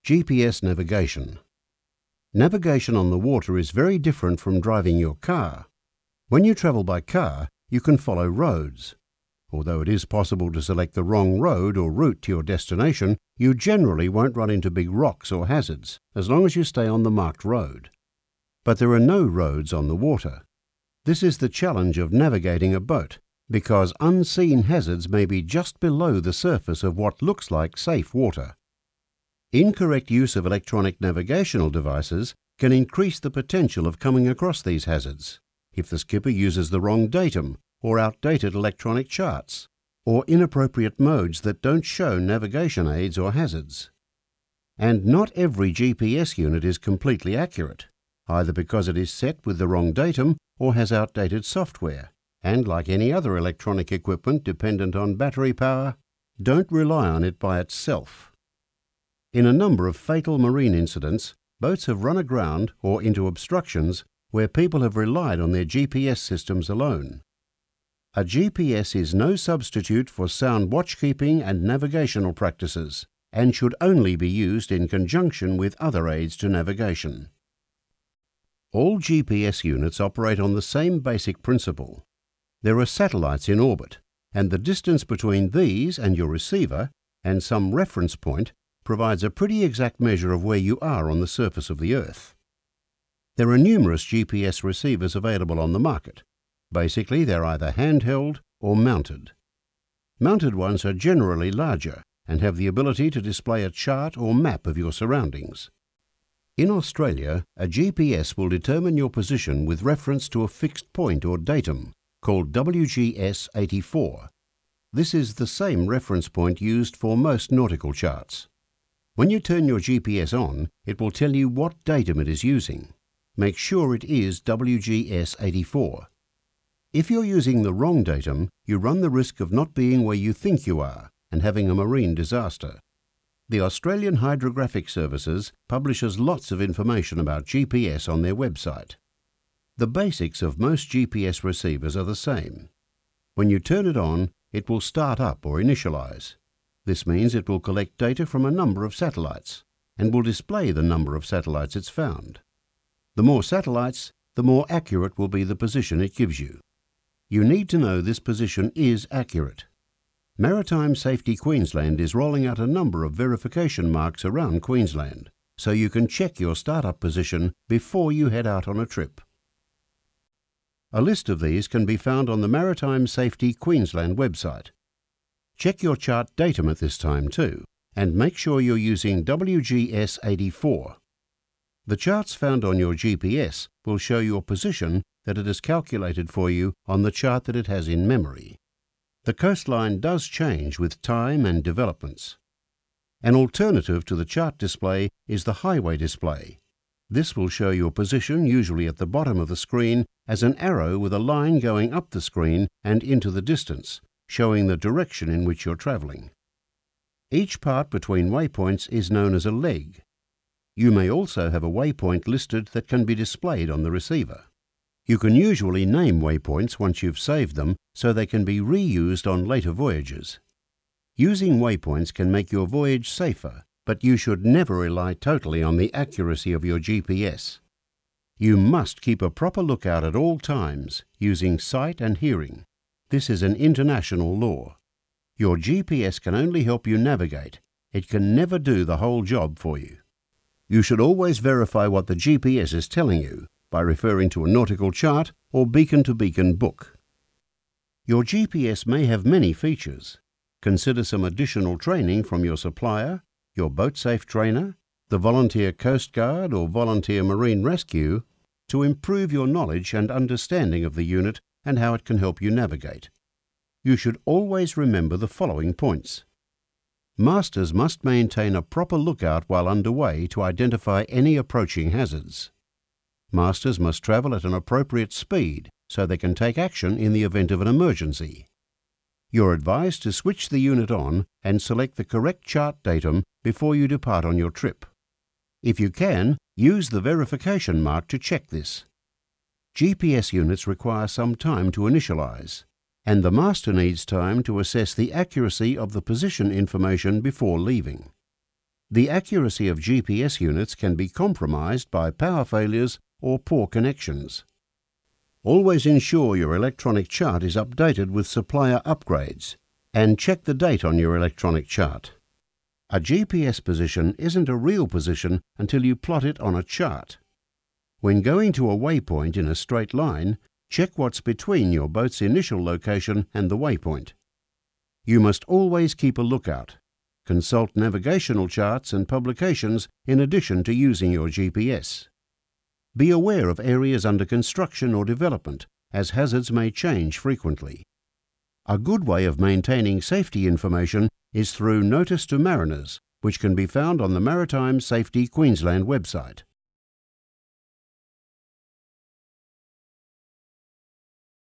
GPS navigation. Navigation on the water is very different from driving your car. When you travel by car, you can follow roads. Although it is possible to select the wrong road or route to your destination, you generally won't run into big rocks or hazards, as long as you stay on the marked road. But there are no roads on the water. This is the challenge of navigating a boat, because unseen hazards may be just below the surface of what looks like safe water. Incorrect use of electronic navigational devices can increase the potential of coming across these hazards if the skipper uses the wrong datum or outdated electronic charts, or inappropriate modes that don't show navigation aids or hazards. And not every GPS unit is completely accurate, either because it is set with the wrong datum or has outdated software, and like any other electronic equipment dependent on battery power, don't rely on it by itself. In a number of fatal marine incidents, boats have run aground or into obstructions where people have relied on their GPS systems alone. A GPS is no substitute for sound watchkeeping and navigational practices, and should only be used in conjunction with other aids to navigation. All GPS units operate on the same basic principle. There are satellites in orbit, and the distance between these and your receiver, and some reference point, provides a pretty exact measure of where you are on the surface of the Earth. There are numerous GPS receivers available on the market. Basically, they're either handheld or mounted. Mounted ones are generally larger and have the ability to display a chart or map of your surroundings. In Australia, a GPS will determine your position with reference to a fixed point or datum, called WGS 84. This is the same reference point used for most nautical charts. When you turn your GPS on, it will tell you what datum it is using. Make sure it is WGS 84. If you're using the wrong datum, you run the risk of not being where you think you are and having a marine disaster. The Australian Hydrographic Services publishes lots of information about GPS on their website. The basics of most GPS receivers are the same. When you turn it on, it will start up or initialize. This means it will collect data from a number of satellites and will display the number of satellites it's found. The more satellites, the more accurate will be the position it gives you. You need to know this position is accurate. Maritime Safety Queensland is rolling out a number of verification marks around Queensland, so you can check your startup position before you head out on a trip. A list of these can be found on the Maritime Safety Queensland website. Check your chart datum at this time too, and make sure you're using WGS 84. The charts found on your GPS will show your position that it has calculated for you on the chart that it has in memory. The coastline does change with time and developments. An alternative to the chart display is the highway display. This will show your position, usually at the bottom of the screen, as an arrow with a line going up the screen and into the distance, showing the direction in which you're travelling. Each part between waypoints is known as a leg. You may also have a waypoint listed that can be displayed on the receiver. You can usually name waypoints once you've saved them so they can be reused on later voyages. Using waypoints can make your voyage safer, but you should never rely totally on the accuracy of your GPS. You must keep a proper lookout at all times, using sight and hearing. This is an international law. Your GPS can only help you navigate. It can never do the whole job for you. You should always verify what the GPS is telling you by referring to a nautical chart or beacon-to-beacon book. Your GPS may have many features. Consider some additional training from your supplier, your boat safe trainer, the Volunteer Coast Guard or Volunteer Marine Rescue to improve your knowledge and understanding of the unit and how it can help you navigate. You should always remember the following points. Masters must maintain a proper lookout while underway to identify any approaching hazards. Masters must travel at an appropriate speed so they can take action in the event of an emergency. You're advised to switch the unit on and select the correct chart datum before you depart on your trip. If you can, use the verification mark to check this. GPS units require some time to initialize, and the master needs time to assess the accuracy of the position information before leaving. The accuracy of GPS units can be compromised by power failures or poor connections. Always ensure your electronic chart is updated with supplier upgrades, and check the date on your electronic chart. A GPS position isn't a real position until you plot it on a chart. When going to a waypoint in a straight line, check what's between your boat's initial location and the waypoint. You must always keep a lookout. Consult navigational charts and publications in addition to using your GPS. Be aware of areas under construction or development, as hazards may change frequently. A good way of maintaining safety information is through Notice to Mariners, which can be found on the Maritime Safety Queensland website.